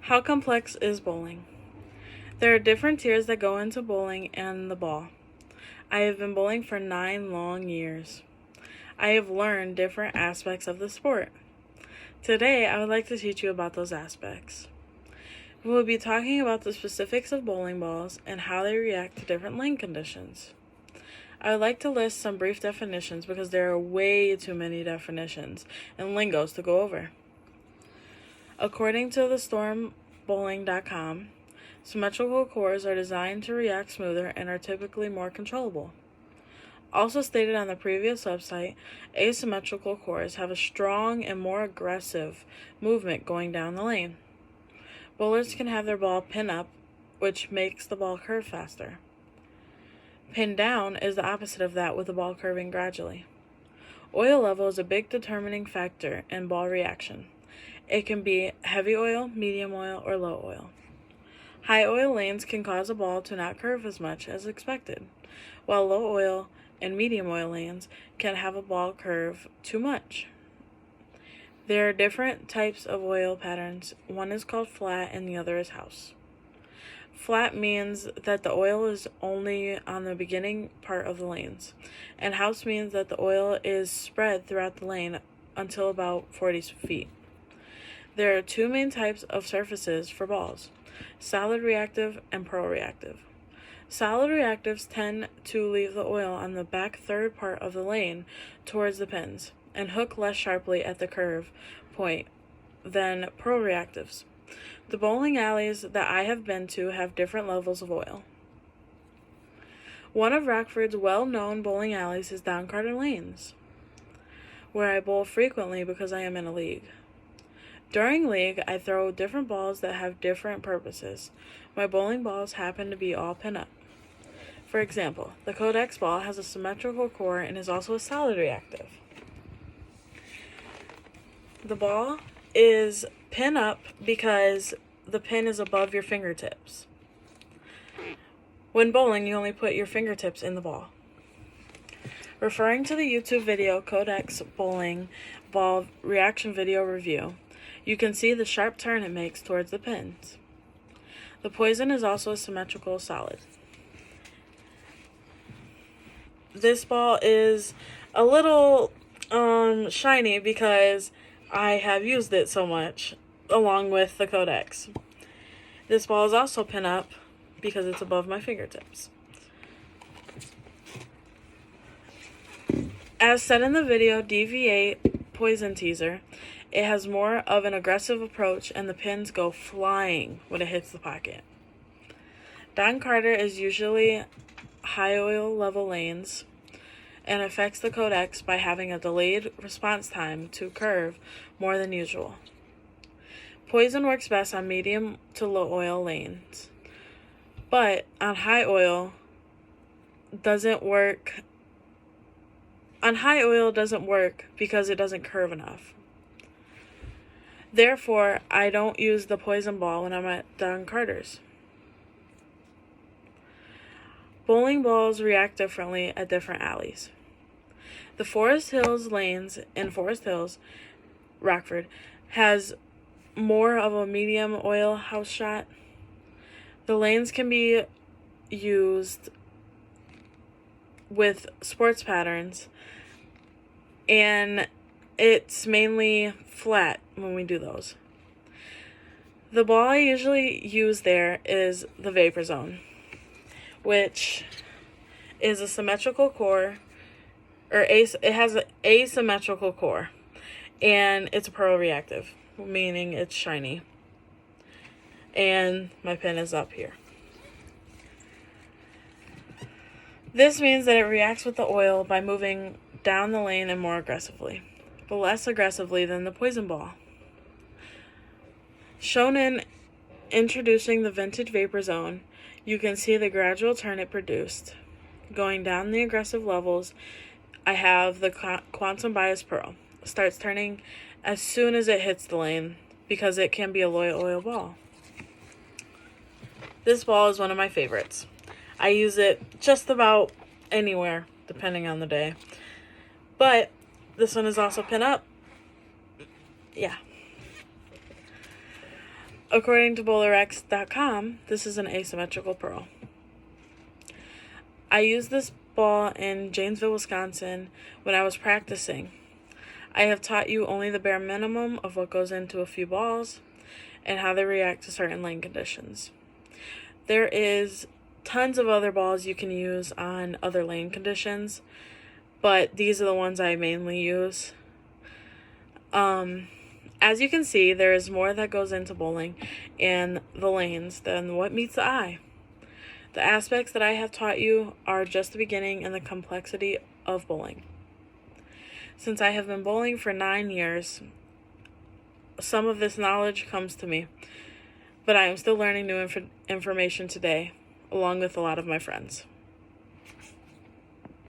How complex is bowling? There are different tiers that go into bowling and the ball. I have been bowling for 9 long years. I have learned different aspects of the sport. Today, I would like to teach you about those aspects. We will be talking about the specifics of bowling balls and how they react to different lane conditions. I would like to list some brief definitions because there are way too many definitions and lingos to go over. According to thestormbowling.com, symmetrical cores are designed to react smoother and are typically more controllable. Also stated on the previous website, asymmetrical cores have a strong and more aggressive movement going down the lane. Bowlers can have their ball pin up, which makes the ball curve faster. Pin down is the opposite of that, with the ball curving gradually. Oil level is a big determining factor in ball reaction. It can be heavy oil, medium oil, or low oil. High oil lanes can cause a ball to not curve as much as expected, while low oil and medium oil lanes can have a ball curve too much. There are different types of oil patterns. One is called flat and the other is house. Flat means that the oil is only on the beginning part of the lanes, and house means that the oil is spread throughout the lane until about 40 feet. There are 2 main types of surfaces for balls: solid reactive and pro-reactive. Solid reactives tend to leave the oil on the back third part of the lane towards the pins and hook less sharply at the curve point than pro-reactives. The bowling alleys that I have been to have different levels of oil. One of Rockford's well-known bowling alleys is Downcarter Lanes, where I bowl frequently because I am in a league. During league, I throw different balls that have different purposes. My bowling balls happen to be all pin-up. For example, the Codex ball has a symmetrical core and is also a solid reactive. The ball is pin-up because the pin is above your fingertips. When bowling, you only put your fingertips in the ball. Referring to the YouTube video Codex Bowling Ball Reaction Video Review, you can see the sharp turn it makes towards the pins. The Poison is also a symmetrical solid. This ball is a little shiny because I have used it so much, along with the Codex. This ball is also pin up because it's above my fingertips. As said in the video DV8 Poison Teaser, it has more of an aggressive approach and the pins go flying when it hits the pocket. Downcarter is usually high oil level lanes and affects the Codex by having a delayed response time to curve more than usual. Poison works best on medium to low oil lanes, but on high oil doesn't work because it doesn't curve enough. Therefore, I don't use the Poison ball when I'm at Downcarters. Bowling balls react differently at different alleys. The Forest Hills lanes in Forest Hills, Rockford, has more of a medium oil house shot. The lanes can be used with sports patterns, and it's mainly flat when we do those. The ball I usually use there is the Vapor Zone, which is a symmetrical core, it has an asymmetrical core, and it's a pro-reactive, meaning it's shiny. And my pin is up here. This means that it reacts with the oil by moving down the lane and more aggressively, but less aggressively than the Poison ball. Shown in introducing the vintage Vapor Zone, you can see the gradual turn it produced. Going down the aggressive levels, I have the Quantum Bias Pro. Starts turning as soon as it hits the lane because it can be a low oil ball. This ball is one of my favorites. I use it just about anywhere, depending on the day. But this one is also pin up. Yeah. According to BowlerX.com, this is an asymmetrical pearl. I used this ball in Janesville, Wisconsin when I was practicing. I have taught you only the bare minimum of what goes into a few balls and how they react to certain lane conditions. There is tons of other balls you can use on other lane conditions, but these are the ones I mainly use. As you can see, there is more that goes into bowling and the lanes than what meets the eye. The aspects that I have taught you are just the beginning in the complexity of bowling. Since I have been bowling for 9 years, some of this knowledge comes to me, but I am still learning new information today, along with a lot of my friends.